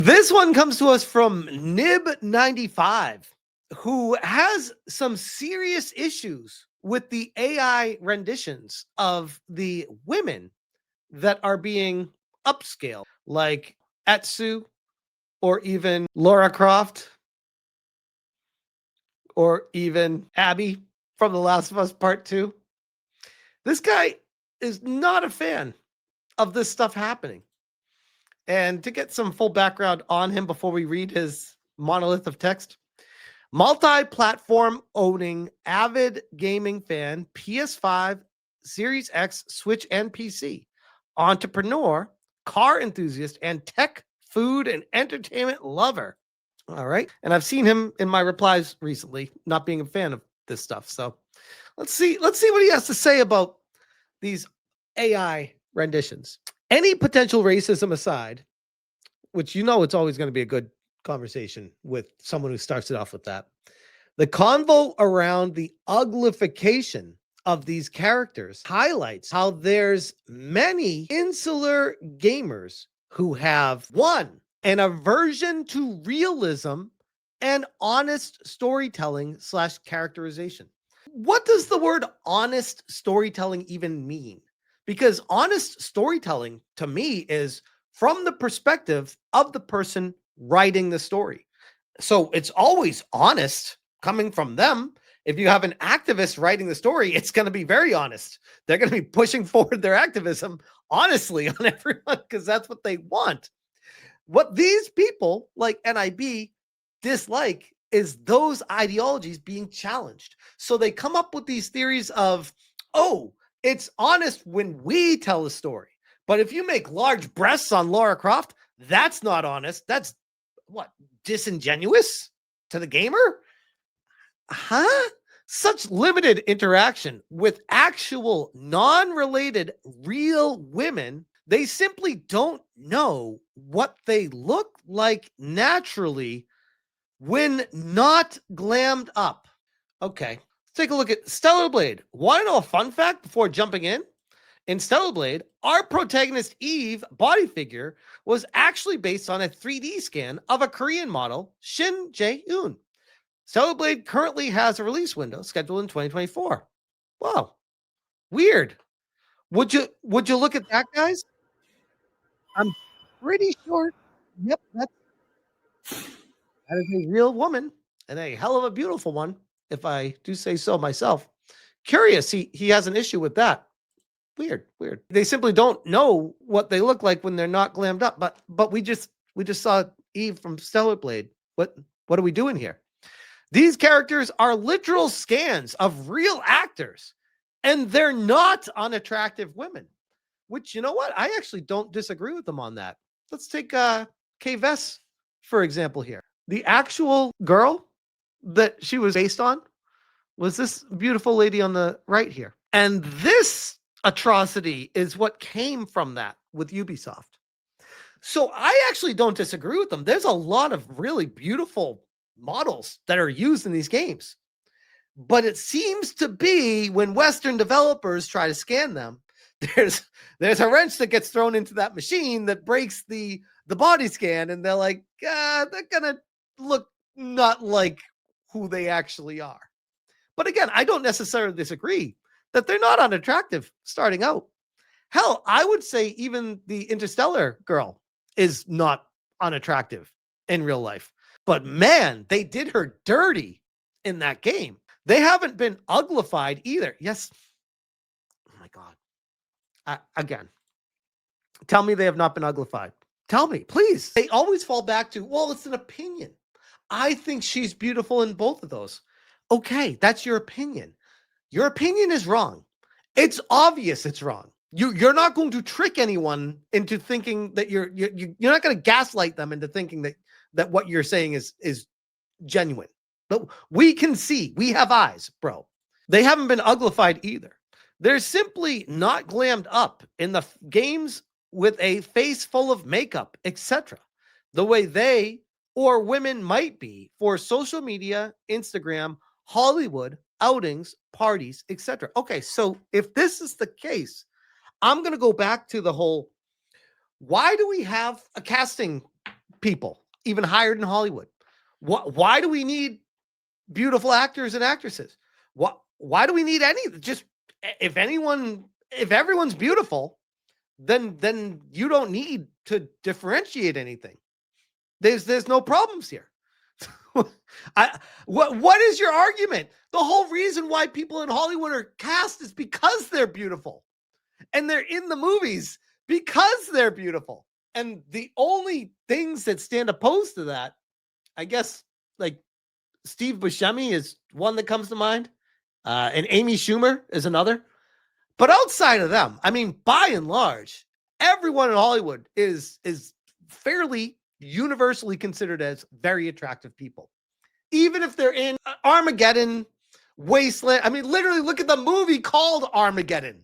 This one comes to us from Nib95, who has some serious issues with the AI renditions of the women that are being upscaled, like Etsu or even Laura Croft or even Abby from The Last of Us Part 2. This guy is not a fan of this stuff happening. And to get some full background on him before we read his monolith of text, multi-platform owning, avid gaming fan, PS5, Series X, Switch, and PC, entrepreneur, car enthusiast, and tech, food, and entertainment lover. All right. And I've seen him in my replies recently, not being a fan of this stuff. So let's see what he has to say about these AI renditions. Any potential racism aside, which it's always going to be a good conversation with someone who starts it off with that, the convo around the uglification of these characters highlights how there's many insular gamers who have, one, an aversion to realism and honest storytelling / characterization. What does the word honest storytelling even mean? Because honest storytelling to me is from the perspective of the person writing the story. So it's always honest coming from them. If you have an activist writing the story, it's going to be very honest. They're going to be pushing forward their activism honestly on everyone because that's what they want. What these people like NIB dislike is those ideologies being challenged. So they come up with these theories of, oh, it's honest when we tell a story. But if you make large breasts on Laura Croft, that's not honest. That's what? Disingenuous to the gamer? Huh? Such limited interaction with actual non-related real women, they simply don't know what they look like naturally when not glammed up. Okay, let's take a look at Stellar Blade. Want to know a fun fact before jumping in? In Stellar Blade, our protagonist Eve body figure was actually based on a 3D scan of a Korean model, Shin Jae-eun. Stellar Blade currently has a release window scheduled in 2024. Wow, weird. Would you look at that, guys? I'm pretty sure. Yep, that is a real woman and a hell of a beautiful one, if I do say so myself. Curious, he has an issue with that. Weird. They simply don't know what they look like when they're not glammed up. But we just saw Eve from Stellar Blade. What are we doing here? These characters are literal scans of real actors, and they're not unattractive women. Which, you know what? I actually don't disagree with them on that. Let's take Kay Vess, for example, here. The actual girl that she was based on was this beautiful lady on the right here. And this atrocity is what came from that with Ubisoft. So I actually don't disagree with them. There's a lot of really beautiful models that are used in these games. But it seems to be when Western developers try to scan them, there's a wrench that gets thrown into that machine that breaks the body scan, and they're like, they're gonna look not like who they actually are. But again, I don't necessarily disagree that they're not unattractive starting out. Hell, I would say even the Interstellar girl is not unattractive in real life. But man, they did her dirty in that game. They haven't been uglified either. Yes. Oh my God. Again, tell me they have not been uglified. Tell me, please. They always fall back to, well, it's an opinion. I think she's beautiful in both of those. Okay, that's your opinion. Your opinion is wrong. It's obvious it's wrong. You're not going to trick anyone into thinking that you're not going to gaslight them into thinking that what you're saying is genuine. But we can see, we have eyes, bro. They haven't been uglified either. They're simply not glammed up in the games with a face full of makeup, etc. The way they or women might be for social media, Instagram, Hollywood, outings, parties, etc. Okay, so if this is the case, I'm going to go back to the whole, why do we have a casting people, even hired in Hollywood. Why do we need beautiful actors and actresses? Why do we need any? Just if everyone's beautiful, then you don't need to differentiate anything. There's no problems here. What is your argument? The whole reason why people in Hollywood are cast is because they're beautiful, and they're in the movies because they're beautiful. And the only things that stand opposed to that, I guess, like Steve Buscemi is one that comes to mind, and Amy Schumer is another. But outside of them, I mean, by and large, everyone in Hollywood is fairly universally considered as very attractive people. Even if they're in Armageddon, Wasteland. I mean, literally look at the movie called Armageddon.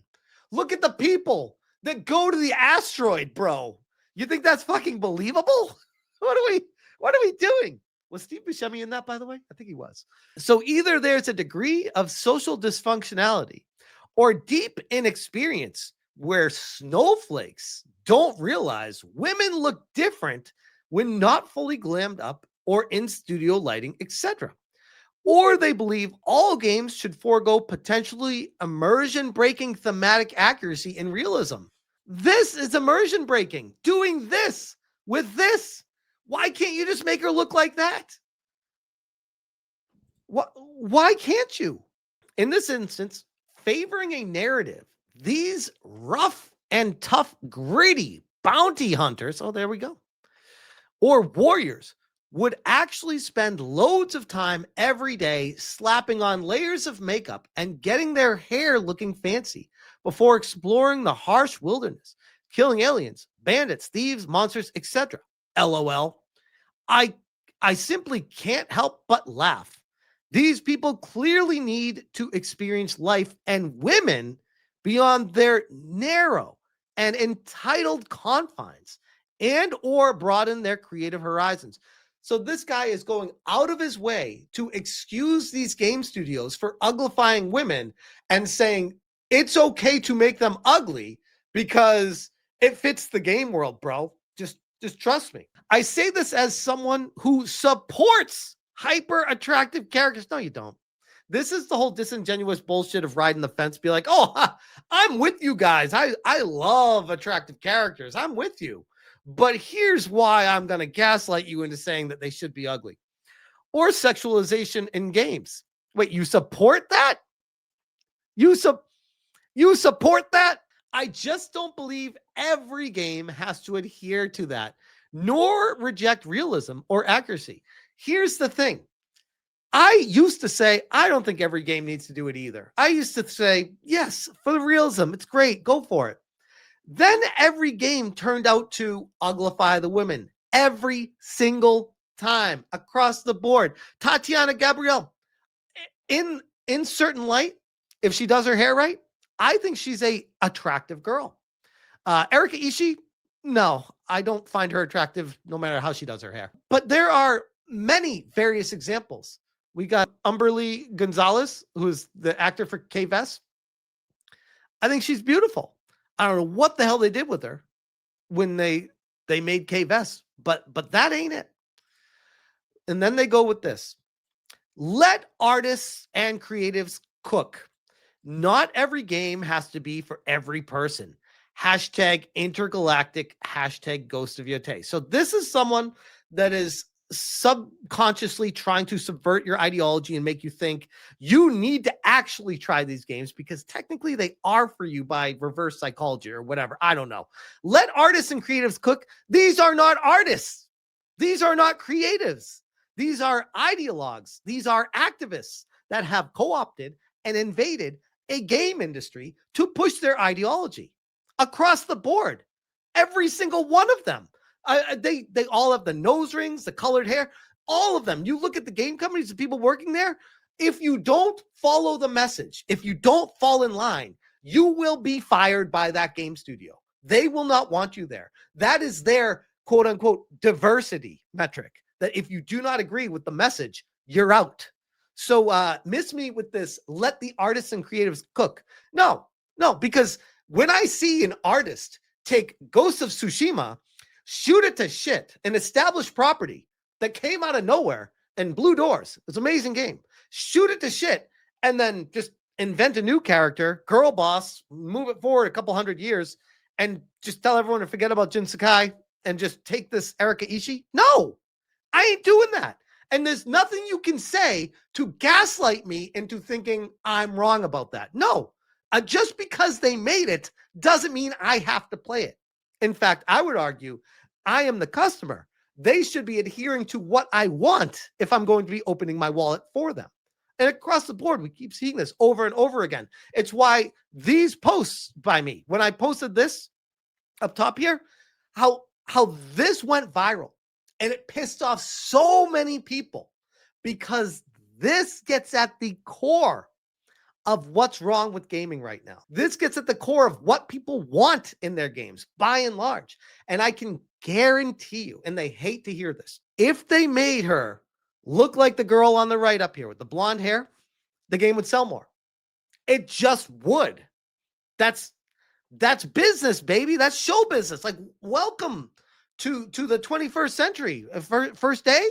Look at the people that go to the asteroid, bro. You think that's fucking believable? What are we doing? Was Steve Buscemi in that, by the way? I think he was. So either there's a degree of social dysfunctionality or deep inexperience where snowflakes don't realize women look different when not fully glammed up or in studio lighting, etc. Or they believe all games should forego potentially immersion-breaking thematic accuracy and realism. This is immersion breaking. Doing this with this. Why can't you just make her look like that? Why can't you? In this instance, favoring a narrative, these rough and tough, gritty bounty hunters, oh, there we go, or warriors would actually spend loads of time every day slapping on layers of makeup and getting their hair looking fancy before exploring the harsh wilderness, killing aliens, bandits, thieves, monsters, etc. LOL. I simply can't help but laugh. These people clearly need to experience life and women beyond their narrow and entitled confines and or broaden their creative horizons. So this guy is going out of his way to excuse these game studios for uglifying women and saying it's okay to make them ugly because it fits the game world, bro. Just trust me. I say this as someone who supports hyper attractive characters. No, you don't. This is the whole disingenuous bullshit of riding the fence. Be like, oh, I'm with you guys. I love attractive characters. I'm with you. But here's why I'm going to gaslight you into saying that they should be ugly. Or sexualization in games. Wait, you support that? You support that? I just don't believe every game has to adhere to that, nor reject realism or accuracy. Here's the thing. I used to say, I don't think every game needs to do it either. I used to say, yes, for the realism, it's great. Go for it. Then every game turned out to uglify the women every single time across the board. Tatiana Gabrielle, in certain light, if she does her hair right, I think she's a attractive girl. Erika Ishii, no, I don't find her attractive no matter how she does her hair. But there are many various examples. We got Umberly Gonzalez, who's the actor for K-Vess. I think she's beautiful. I don't know what the hell they did with her when they made K-Vess, but that ain't it. And then they go with this. Let artists and creatives cook. Not every game has to be for every person. Hashtag intergalactic, hashtag ghost of your taste. So this is someone that is subconsciously trying to subvert your ideology and make you think you need to actually try these games because technically they are for you by reverse psychology or whatever. I don't know. Let artists and creatives cook. These are not artists. These are not creatives. These are ideologues. These are activists that have co-opted and invaded a game industry to push their ideology across the board. Every single one of them. They all have the nose rings, the colored hair, all of them. You look at the game companies, the people working there. If you don't follow the message, if you don't fall in line, you will be fired by that game studio. They will not want you there. That is their quote unquote diversity metric, that if you do not agree with the message, you're out. So miss me with this. Let the artists and creatives cook. No, because when I see an artist take Ghost of Tsushima, shoot it to shit, an established property that came out of nowhere and blew doors. It's an amazing game. Shoot it to shit and then just invent a new character, girl boss, move it forward a couple hundred years, and just tell everyone to forget about Jin Sakai and just take this Erika Ishii? No, I ain't doing that. And there's nothing you can say to gaslight me into thinking I'm wrong about that. No, just because they made it doesn't mean I have to play it. In fact, I would argue I am the customer. They should be adhering to what I want if I'm going to be opening my wallet for them. And across the board, we keep seeing this over and over again. It's why these posts by me, when I posted this up top here, how this went viral and it pissed off so many people, because this gets at the core of what's wrong with gaming right now. This gets at the core of what people want in their games, by and large. And I can guarantee you, and they hate to hear this, if they made her look like the girl on the right up here with the blonde hair, the game would sell more. It just would. That's business, baby. That's show business. Like, welcome to the 21st century. First day,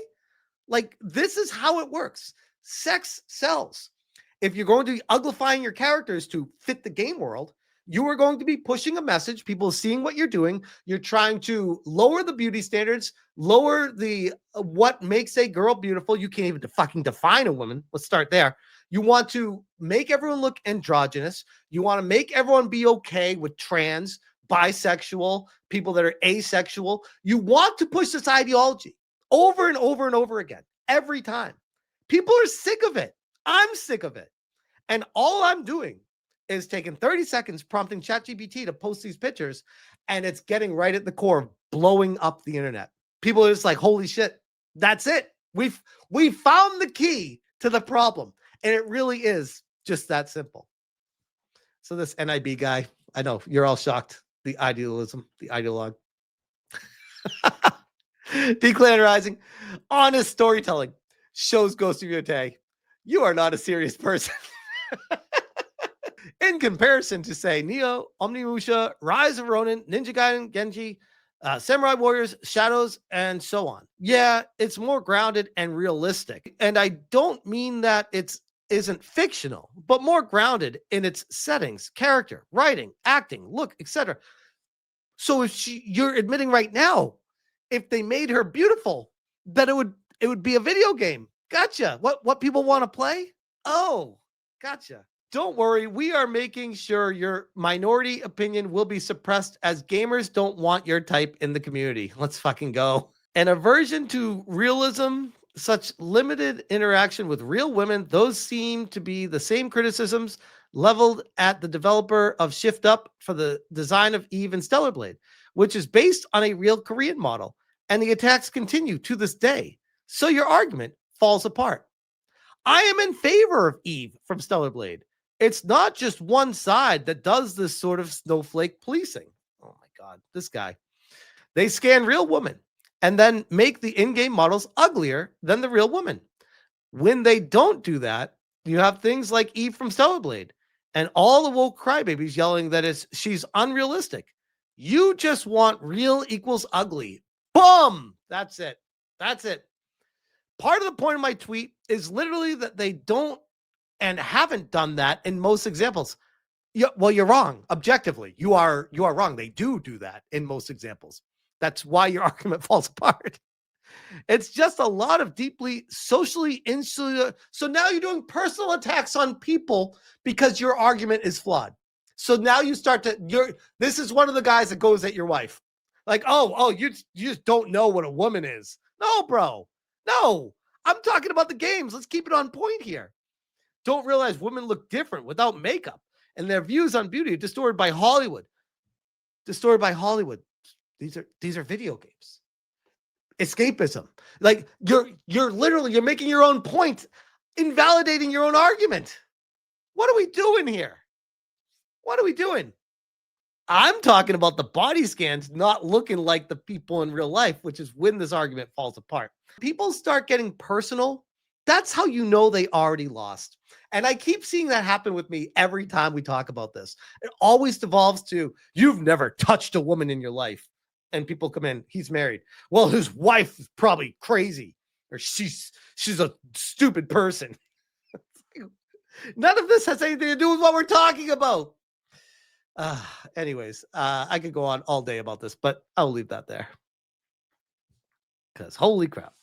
like, this is how it works. Sex sells. If you're going to be uglifying your characters to fit the game world, you are going to be pushing a message. People seeing what you're doing. You're trying to lower the beauty standards, lower the what makes a girl beautiful. You can't even fucking define a woman. Let's start there. You want to make everyone look androgynous. You want to make everyone be okay with trans, bisexual, people that are asexual. You want to push this ideology over and over and over again, every time. People are sick of it. I'm sick of it. And all I'm doing is taking 30 seconds prompting ChatGPT to post these pictures, and it's getting right at the core of blowing up the internet. People are just like, holy shit, that's it. We've found the key to the problem. And it really is just that simple. So this NIB guy, I know you're all shocked. The idealism, the ideologue. Declan Rising, honest storytelling shows Ghost of Yotei. You are not a serious person. In comparison to, say, Neo, Omnimusha, Rise of Ronin, Ninja Gaiden, Genji, Samurai Warriors, Shadows, and so on. Yeah, it's more grounded and realistic. And I don't mean that it isn't fictional, but more grounded in its settings, character, writing, acting, look, etc. So if you're admitting right now, if they made her beautiful, that it would be a video game. Gotcha. What people want to play? Oh, gotcha. Don't worry, we are making sure your minority opinion will be suppressed, as gamers don't want your type in the community. Let's fucking go. An aversion to realism, such limited interaction with real women, those seem to be the same criticisms leveled at the developer of Shift Up for the design of Eve and Stellar Blade, which is based on a real Korean model, and the attacks continue to this day. So your argument falls apart. I am in favor of Eve from Stellar Blade. It's not just one side that does this sort of snowflake policing. Oh my God, this guy. They scan real women and then make the in-game models uglier than the real woman. When they don't do that, you have things like Eve from Stellar Blade and all the woke crybabies yelling that she's unrealistic. You just want real equals ugly. Boom! That's it. That's it. Part of the point of my tweet is literally that they don't and haven't done that in most examples. Well, you're wrong. Objectively, you are wrong. They do that in most examples. That's why your argument falls apart. It's just a lot of deeply socially insular. So now you're doing personal attacks on people because your argument is flawed. So now you start to, this is one of the guys that goes at your wife. Like, oh, you just don't know what a woman is. No, bro. No, I'm talking about the games. Let's keep it on point here. Don't realize women look different without makeup, and their views on beauty are distorted by Hollywood. Distorted by Hollywood. These are video games. Escapism. Like you're literally making your own point, invalidating your own argument. What are we doing here? What are we doing? I'm talking about the body scans not looking like the people in real life, which is when this argument falls apart. People start getting personal. That's how you know they already lost. And I keep seeing that happen with me every time we talk about this. It always devolves to, you've never touched a woman in your life. and people come in, he's married. Well, his wife is probably crazy, or she's a stupid person. None of this has anything to do with what we're talking about. Anyways, I could go on all day about this, but I'll leave that there. Because holy crap.